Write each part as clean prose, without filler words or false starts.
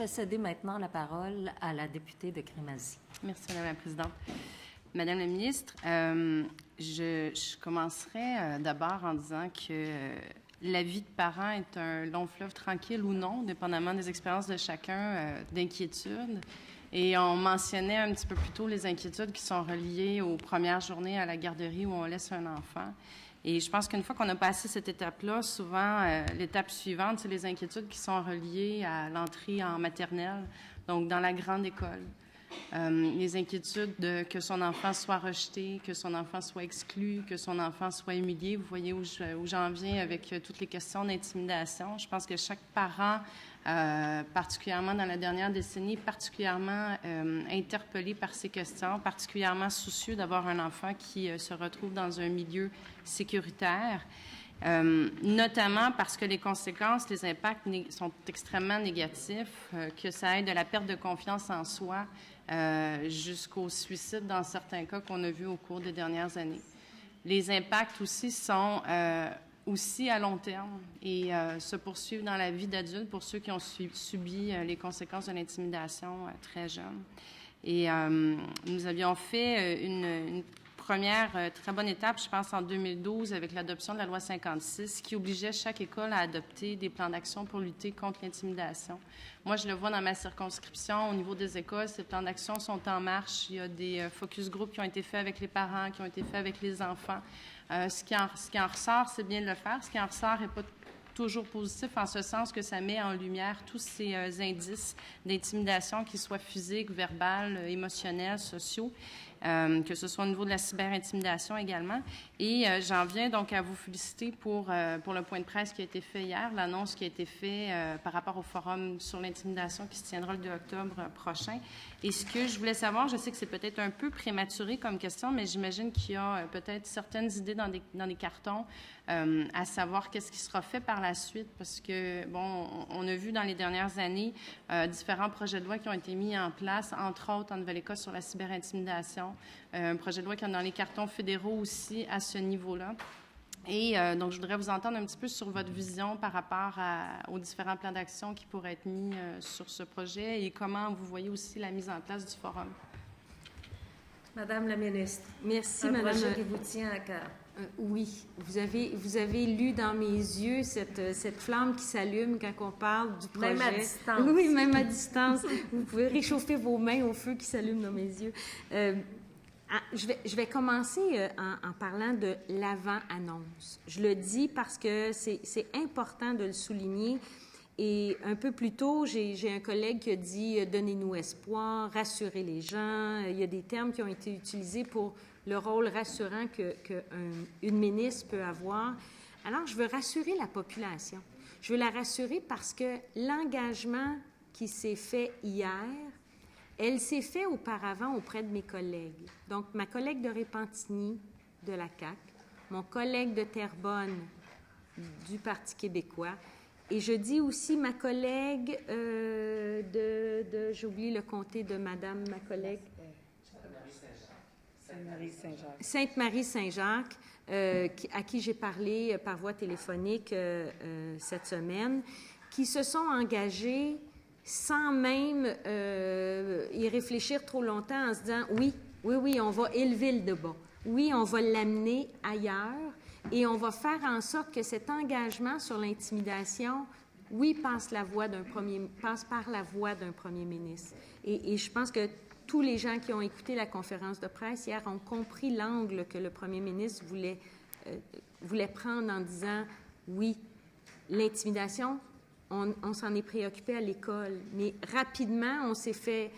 vais céder maintenant la parole à la députée de Crémazie. Merci, Madame la Présidente. Madame la ministre, je commencerai d'abord en disant que la vie de parent est un long fleuve tranquille ou non, dépendamment des expériences de chacun, d'inquiétude. Et on mentionnait un petit peu plus tôt les inquiétudes qui sont reliées aux premières journées à la garderie où on laisse un enfant. Et je pense qu'une fois qu'on a passé cette étape-là, souvent, l'étape suivante, c'est les inquiétudes qui sont reliées à l'entrée en maternelle, donc dans la grande école. Les inquiétudes de que son enfant soit rejeté, que son enfant soit exclu, que son enfant soit humilié. Vous voyez où j'en viens avec toutes les questions d'intimidation. Je pense que chaque parent, particulièrement dans la dernière décennie, particulièrement interpellé par ces questions, particulièrement soucieux d'avoir un enfant qui se retrouve dans un milieu sécuritaire. Notamment parce que les conséquences, les impacts sont extrêmement négatifs, que ça aille de la perte de confiance en soi jusqu'au suicide dans certains cas qu'on a vus au cours des dernières années. Les impacts aussi sont aussi à long terme et se poursuivent dans la vie d'adulte pour ceux qui ont subi les conséquences de l'intimidation très jeunes. Et nous avions fait une première très bonne étape, je pense, en 2012, avec l'adoption de la loi 56, qui obligeait chaque école à adopter des plans d'action pour lutter contre l'intimidation. Moi, je le vois dans ma circonscription, au niveau des écoles, ces plans d'action sont en marche. Il y a des focus group qui ont été faits avec les parents, qui ont été faits avec les enfants. Ce qui en ressort, c'est bien de le faire. Ce qui en ressort n'est pas toujours positif en ce sens que ça met en lumière tous ces indices d'intimidation, qu'ils soient physiques, verbales, émotionnels, sociaux, que ce soit au niveau de la cyberintimidation également. Et j'en viens donc à vous féliciter pour le point de presse qui a été fait hier, l'annonce qui a été faite par rapport au forum sur l'intimidation qui se tiendra le 2 octobre prochain. Et ce que je voulais savoir, je sais que c'est peut-être un peu prématuré comme question, mais j'imagine qu'il y a peut-être certaines idées dans des cartons à savoir qu'est-ce qui sera fait par la suite, parce que, bon, on a vu dans les dernières années différents projets de loi qui ont été mis en place, entre autres en Nouvelle-Écosse sur la cyberintimidation, un projet de loi qui est dans les cartons fédéraux aussi à ce niveau-là. Et donc, je voudrais vous entendre un petit peu sur votre vision par rapport aux différents plans d'action qui pourraient être mis sur ce projet et comment vous voyez aussi la mise en place du forum. Madame la ministre. Merci, un Madame. projet qui vous tient à cœur. Oui, vous avez lu dans mes yeux cette flamme qui s'allume quand on parle du projet. Même à distance. Oui, même à distance. Vous pouvez réchauffer vos mains au feu qui s'allume dans mes yeux. Je vais commencer en parlant de l'avant-annonce. Je le dis parce que c'est important de le souligner. Et un peu plus tôt, j'ai un collègue qui a dit « donnez-nous espoir »,« rassurez les gens ». Il y a des termes qui ont été utilisés pour le rôle rassurant qu'une ministre peut avoir. Alors, je veux rassurer la population. Je veux la rassurer parce que l'engagement qui s'est fait hier, elle s'est fait auparavant auprès de mes collègues. Donc, ma collègue de Repentigny de la CAQ, mon collègue de Terrebonne du Parti québécois, et je dis aussi ma collègue j'ai oublié le comté de madame, ma collègue. Sainte-Marie-Saint-Jacques, à qui j'ai parlé par voie téléphonique cette semaine, qui se sont engagés sans même y réfléchir trop longtemps en se disant oui, on va élever le débat. Oui, on va l'amener ailleurs. Et on va faire en sorte que cet engagement sur l'intimidation, oui, passe par la voix d'un premier ministre. Et je pense que tous les gens qui ont écouté la conférence de presse hier ont compris l'angle que le premier ministre voulait prendre en disant, oui, l'intimidation, on s'en est préoccupé à l'école, mais rapidement, on s'est fait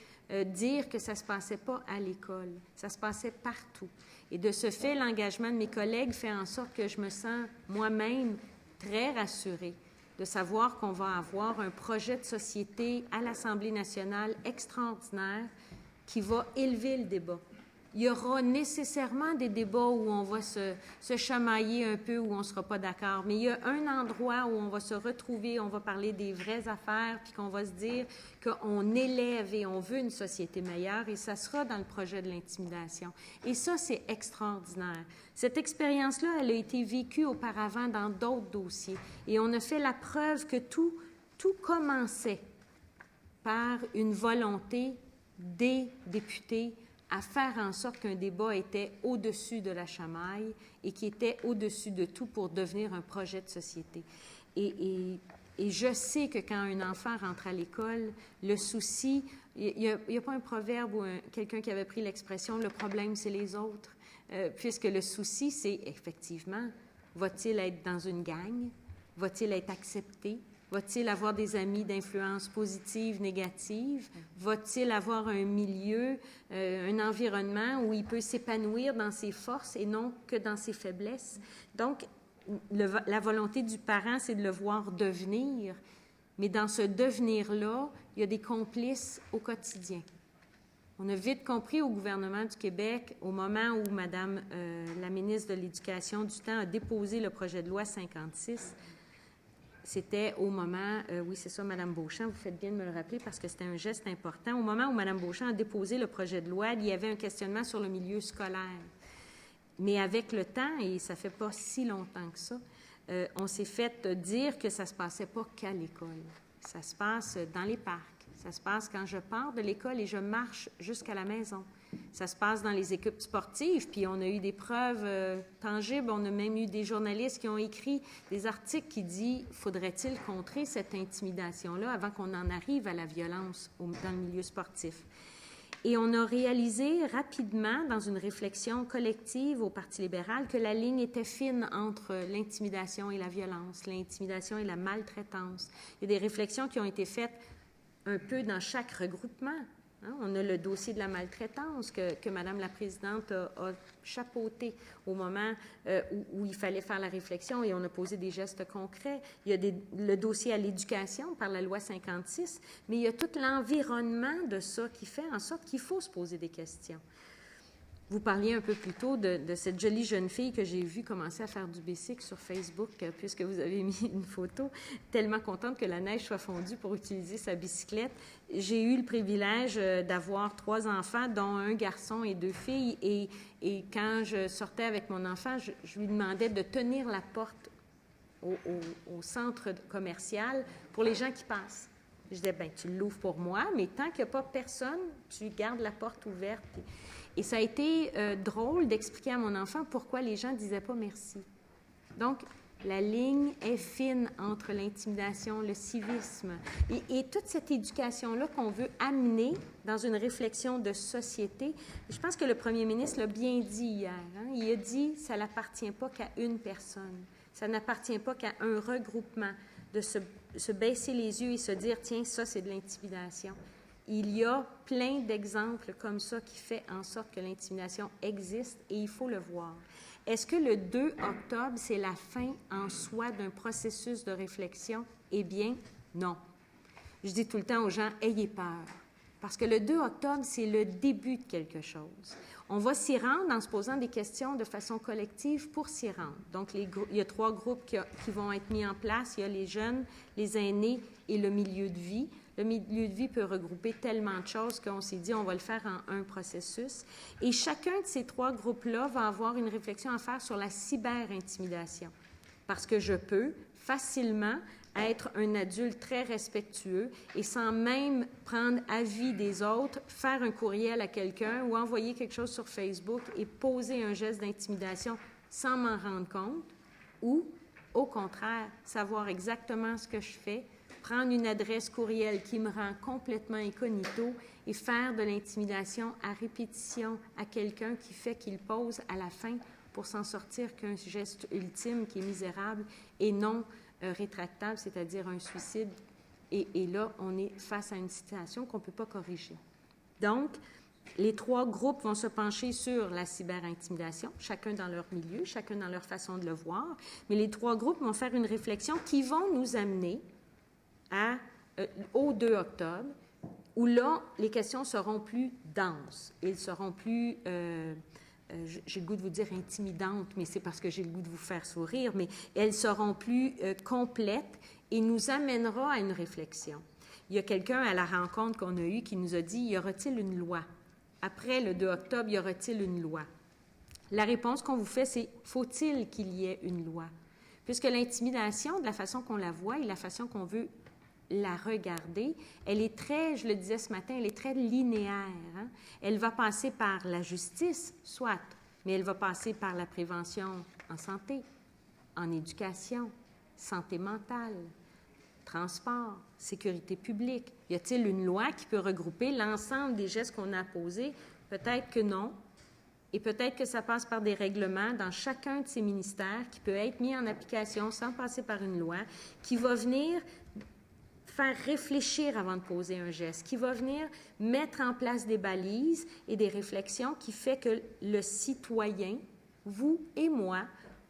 dire que ça se passait pas à l'école, ça se passait partout. Et de ce fait, l'engagement de mes collègues fait en sorte que je me sens moi-même très rassurée de savoir qu'on va avoir un projet de société à l'Assemblée nationale extraordinaire qui va élever le débat. Il y aura nécessairement des débats où on va se chamailler un peu, où on ne sera pas d'accord. Mais il y a un endroit où on va se retrouver, on va parler des vraies affaires, puis qu'on va se dire qu'on élève et on veut une société meilleure, et ça sera dans le projet de l'intimidation. Et ça, c'est extraordinaire. Cette expérience-là, elle a été vécue auparavant dans d'autres dossiers. Et on a fait la preuve que tout commençait par une volonté des députés à faire en sorte qu'un débat était au-dessus de la chamaille et qui était au-dessus de tout pour devenir un projet de société. Et je sais que quand un enfant rentre à l'école, le souci, il n'y a pas un proverbe ou quelqu'un qui avait pris l'expression « le problème, c'est les autres », puisque le souci, c'est effectivement, va-t-il être dans une gang? Va-t-il être accepté? Va-t-il avoir des amis d'influence positive, négative? Va-t-il avoir un milieu, un environnement où il peut s'épanouir dans ses forces et non que dans ses faiblesses? Donc, la volonté du parent, c'est de le voir devenir, mais dans ce devenir-là, il y a des complices au quotidien. On a vite compris au gouvernement du Québec, au moment où Madame la ministre de l'Éducation du temps a déposé le projet de loi 56, c'était au moment, oui, c'est ça, Mme Beauchamp, vous faites bien de me le rappeler parce que c'était un geste important. Au moment où Mme Beauchamp a déposé le projet de loi, il y avait un questionnement sur le milieu scolaire. Mais avec le temps, et ça ne fait pas si longtemps que ça, on s'est fait dire que ça ne se passait pas qu'à l'école. Ça se passe dans les parcs. Ça se passe quand je pars de l'école et je marche jusqu'à la maison. Ça se passe dans les équipes sportives, puis on a eu des preuves tangibles. On a même eu des journalistes qui ont écrit des articles qui disent « Faudrait-il contrer cette intimidation-là avant qu'on en arrive à la violence dans le milieu sportif? » Et on a réalisé rapidement, dans une réflexion collective au Parti libéral, que la ligne était fine entre l'intimidation et la violence, l'intimidation et la maltraitance. Il y a des réflexions qui ont été faites un peu dans chaque regroupement. Hein? On a le dossier de la maltraitance que Mme la présidente a chapeauté au moment où il fallait faire la réflexion et on a posé des gestes concrets. Il y a le dossier à l'éducation par la loi 56, mais il y a tout l'environnement de ça qui fait en sorte qu'il faut se poser des questions. Vous parliez un peu plus tôt de cette jolie jeune fille que j'ai vue commencer à faire du bicycle sur Facebook, puisque vous avez mis une photo, tellement contente que la neige soit fondue pour utiliser sa bicyclette. J'ai eu le privilège d'avoir 3 enfants, dont un garçon et 2 filles, et quand je sortais avec mon enfant, je lui demandais de tenir la porte au centre commercial pour les gens qui passent. Je disais, bien, tu l'ouvres pour moi, mais tant qu'il n'y a pas personne, tu gardes la porte ouverte. Et ça a été drôle d'expliquer à mon enfant pourquoi les gens ne disaient pas merci. Donc, la ligne est fine entre l'intimidation, le civisme et toute cette éducation-là qu'on veut amener dans une réflexion de société. Je pense que le premier ministre l'a bien dit hier. Hein? Il a dit « ça n'appartient pas qu'à une personne, ça n'appartient pas qu'à un regroupement de se baisser les yeux et se dire « tiens, ça, c'est de l'intimidation ». Il y a plein d'exemples comme ça qui fait en sorte que l'intimidation existe et il faut le voir. Est-ce que le 2 octobre, c'est la fin en soi d'un processus de réflexion? Eh bien, non. Je dis tout le temps aux gens, ayez peur. Parce que le 2 octobre, c'est le début de quelque chose. On va s'y rendre en se posant des questions de façon collective pour s'y rendre. Donc, il y a 3 groupes qui vont être mis en place. Il y a les jeunes, les aînés et le milieu de vie. Le milieu de vie peut regrouper tellement de choses qu'on s'est dit on va le faire en un processus. Et chacun de ces 3 groupes-là va avoir une réflexion à faire sur la cyber-intimidation. Parce que je peux facilement être un adulte très respectueux et sans même prendre avis des autres, faire un courriel à quelqu'un ou envoyer quelque chose sur Facebook et poser un geste d'intimidation sans m'en rendre compte, ou, au contraire, savoir exactement ce que je fais, prendre une adresse courriel qui me rend complètement incognito et faire de l'intimidation à répétition à quelqu'un qui fait qu'il pose à la fin pour s'en sortir qu'un geste ultime qui est misérable et non rétractable, c'est-à-dire un suicide. Et là, on est face à une situation qu'on ne peut pas corriger. Donc, les 3 groupes vont se pencher sur la cyber-intimidation, chacun dans leur milieu, chacun dans leur façon de le voir, mais les 3 groupes vont faire une réflexion qui vont nous amener au 2 octobre, où là, les questions seront plus denses, elles seront plus, j'ai le goût de vous dire intimidantes, mais c'est parce que j'ai le goût de vous faire sourire, mais elles seront plus complètes et nous amènera à une réflexion. Il y a quelqu'un à la rencontre qu'on a eue qui nous a dit, y aura-t-il une loi? Après le 2 octobre, y aura-t-il une loi? La réponse qu'on vous fait, c'est, faut-il qu'il y ait une loi? Puisque l'intimidation, de la façon qu'on la voit et la façon qu'on veut la regarder, elle est très, je le disais ce matin, elle est très linéaire. Hein? Elle va passer par la justice, soit, mais elle va passer par la prévention en santé, en éducation, santé mentale, transport, sécurité publique. Y a-t-il une loi qui peut regrouper l'ensemble des gestes qu'on a posés? Peut-être que non. Et peut-être que ça passe par des règlements dans chacun de ces ministères qui peut être mis en application sans passer par une loi, qui va venir faire réfléchir avant de poser un geste, qui va venir mettre en place des balises et des réflexions qui fait que le citoyen, vous et moi,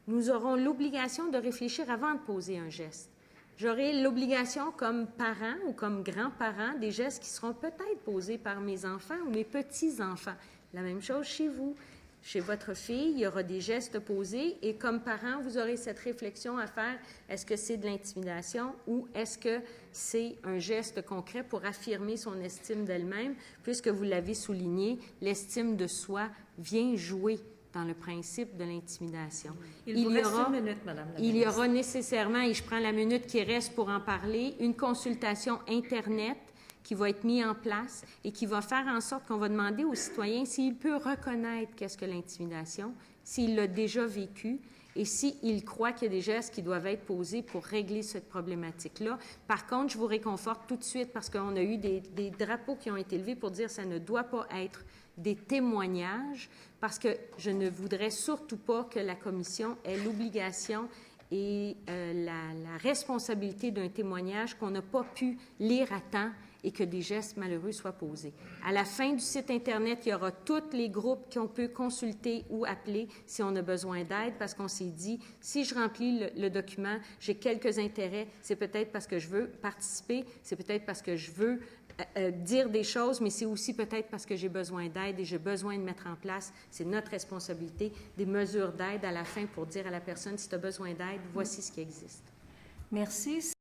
nous aurons l'obligation de réfléchir avant de poser un geste. J'aurai l'obligation comme parent ou comme grand-parent des gestes qui seront peut-être posés par mes enfants ou mes petits-enfants. La même chose chez vous. Chez votre fille, il y aura des gestes posés et comme parent, vous aurez cette réflexion à faire. Est-ce que c'est de l'intimidation ou est-ce que c'est un geste concret pour affirmer son estime d'elle-même? Puisque vous l'avez souligné, l'estime de soi vient jouer dans le principe de l'intimidation. Il y aura une minute, Madame la Il y aura nécessairement, et je prends la minute qui reste pour en parler, une consultation Internet qui va être mise en place et qui va faire en sorte qu'on va demander aux citoyens s'il peut reconnaître qu'est-ce que l'intimidation, s'il l'a déjà vécu et s'il croit qu'il y a des gestes qui doivent être posés pour régler cette problématique-là. Par contre, je vous réconforte tout de suite parce qu'on a eu des drapeaux qui ont été levés pour dire que ça ne doit pas être des témoignages parce que je ne voudrais surtout pas que la Commission ait l'obligation et la responsabilité d'un témoignage qu'on n'a pas pu lire à temps et que des gestes malheureux soient posés. À la fin du site Internet, il y aura tous les groupes qu'on peut consulter ou appeler si on a besoin d'aide, parce qu'on s'est dit, si je remplis le document, j'ai quelques intérêts, c'est peut-être parce que je veux participer, c'est peut-être parce que je veux dire des choses, mais c'est aussi peut-être parce que j'ai besoin d'aide et j'ai besoin de mettre en place, c'est notre responsabilité, des mesures d'aide à la fin pour dire à la personne, si tu as besoin d'aide, voici ce qui existe. Merci.